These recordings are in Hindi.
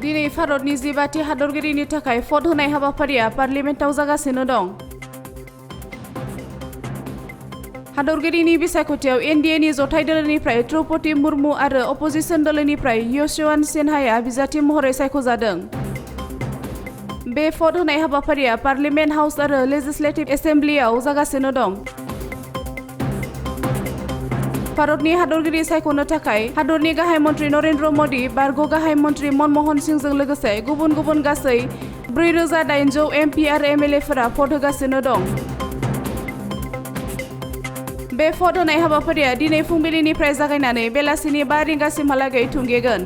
दिनै भारतनि 12थि हादरगिरिनि थाखाय भट होनाय हाबाफारिया पार्लियामेन्टआव जागासिनो दं। हादरगिरिनि बिसायख'थियाव एनडीएनि जथाय दोलोनिफ्राय द्रौपदी मुर्मु आरो अपोजिसन दोलोनिफ्राय यशवंत सिन्हाया बिजाथि महरै सायख'जादों। बे भट होनाय हाबाफारिया पार्लियामेन्ट हाउस आरो लेजिस्लेटिभ एसेम्ब्लियाव जागासिनो दं। भारतनि हादरगिरि सायख'नो थाखाय हादरनि गाहाय मन्त्रि नरेन्द्र मोदी, बारग' गाहाय मन्त्रि मनमोहन सिंहजों लोगोसे गुबुन गुबुन गासै 4800 एमपि आरो एमएलएफोरा भट होगासिनो दं। बे भट होनाय हाबाफारिया दिनै फुंबिलिनिफ्राय जागायनानै बेलासिनि 5 रिंगासिमहालागै थुंगेगोन।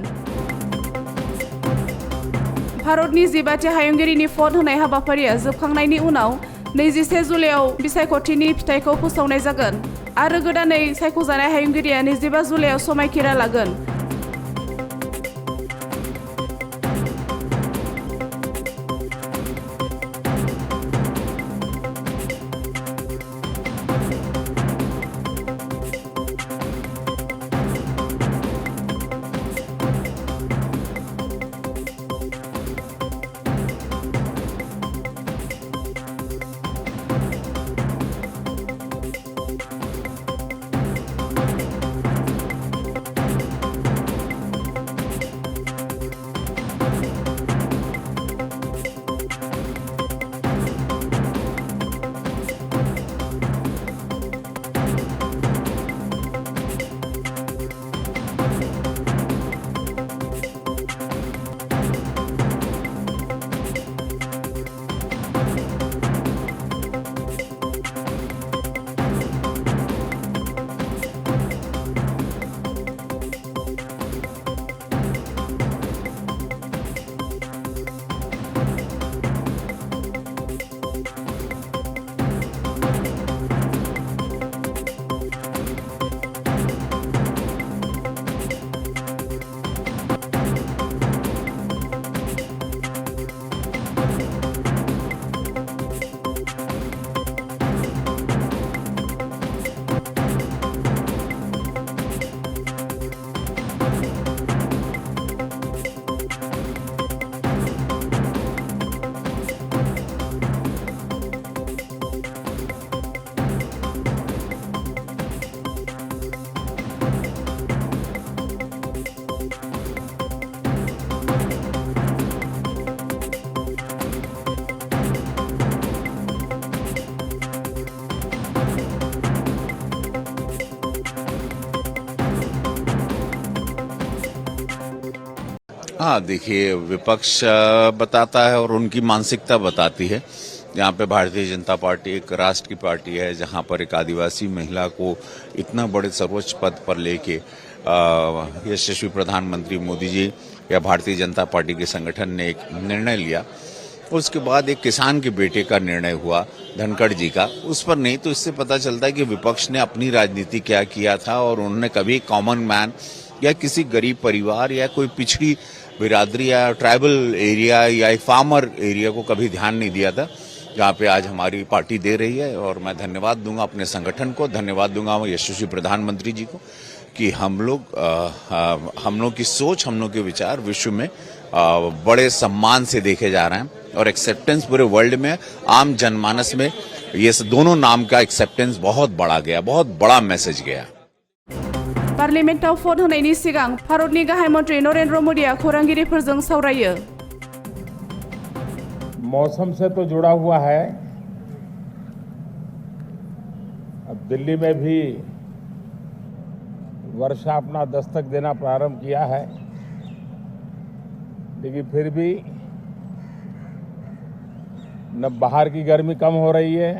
भारतनि 12थि हायुंगिरिनि भट होनाय हाबाफारिया जोबखांनायनि उनाव 21 जुलाइआव बिसायख'थिनि फिथायखौ फोसावनाय जागोन आरो गोदानै सायख'जानाय हायुंगिरिया 25 जुलाइआव समायखिरा लागोन। हाँ, देखिए, विपक्ष बताता है और उनकी मानसिकता बताती है। यहाँ पे भारतीय जनता पार्टी एक राष्ट्र की पार्टी है, जहाँ पर एक आदिवासी महिला को इतना बड़े सर्वोच्च पद पर लेके यशस्वी प्रधानमंत्री मोदी जी या भारतीय जनता पार्टी के संगठन ने एक निर्णय लिया। उसके बाद एक किसान के बेटे का निर्णय हुआ, धनखड़ जी का, उस पर नहीं। तो इससे पता चलता है कि विपक्ष ने अपनी राजनीति क्या किया था और उन्होंने कभी कॉमन मैन या किसी गरीब परिवार या कोई पिछड़ी बिरादरी या ट्राइबल एरिया या एक फार्मर एरिया को कभी ध्यान नहीं दिया था, जहाँ पे आज हमारी पार्टी दे रही है। और मैं धन्यवाद दूंगा अपने संगठन को, धन्यवाद दूंगा यशस्वी प्रधानमंत्री जी को कि हम लोग की सोच, हम लोग के विचार विश्व में बड़े सम्मान से देखे जा रहे हैं और एक्सेप्टेंस पूरे वर्ल्ड में, आम जनमानस में ये दोनों नाम का एक्सेप्टेंस बहुत बड़ा गया, बहुत बड़ा मैसेज गया। पार्लियामेन्टआव भट होनायनि सिगां भारतनि गाहाय मन्त्रि नरेन्द्र मोदीआ खौरांगिरिफोरजों सावरायो। मौसम से तो जुड़ा हुआ है। अब दिल्ली में भी वर्षा अपना दस्तक देना प्रारंभ किया है, लेकिन फिर भी न बाहर की गर्मी कम हो रही है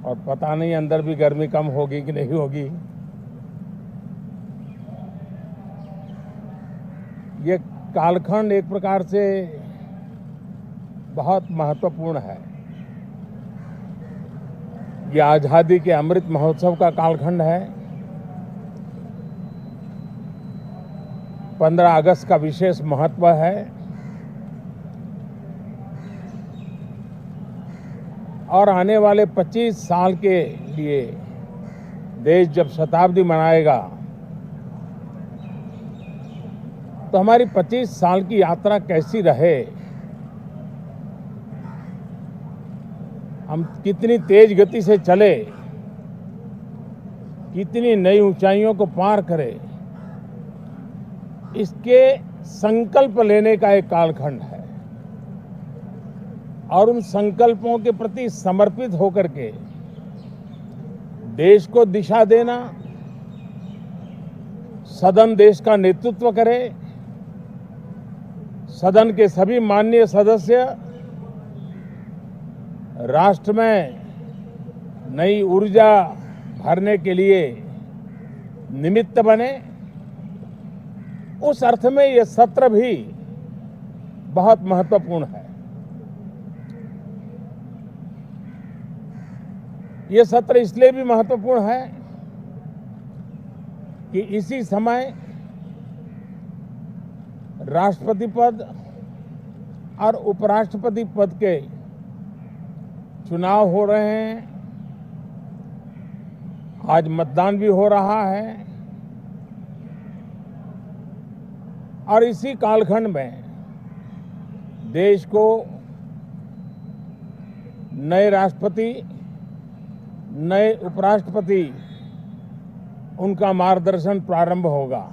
और पता नहीं अंदर भी गर्मी कम होगी कि नहीं होगी। ये कालखंड एक प्रकार से बहुत महत्वपूर्ण है। ये आजादी के अमृत महोत्सव का कालखंड है। 15 अगस्त का विशेष महत्व है और आने वाले 25 साल के लिए देश जब शताब्दी मनाएगा तो हमारी 25 साल की यात्रा कैसी रहे, हम कितनी तेज गति से चले, कितनी नई ऊंचाइयों को पार करें, इसके संकल्प लेने का एक कालखंड है। और उन संकल्पों के प्रति समर्पित होकर के देश को दिशा देना, सदन देश का नेतृत्व करे, सदन के सभी माननीय सदस्य राष्ट्र में नई ऊर्जा भरने के लिए निमित्त बने, उस अर्थ में यह सत्र भी बहुत महत्वपूर्ण है। यह सत्र इसलिए भी महत्वपूर्ण है कि इसी समय राष्ट्रपति पद और उपराष्ट्रपति पद के चुनाव हो रहे हैं। आज मतदान भी हो रहा है और इसी कालखंड में देश को नए राष्ट्रपति, नए उपराष्ट्रपति, उनका मार्गदर्शन प्रारंभ होगा।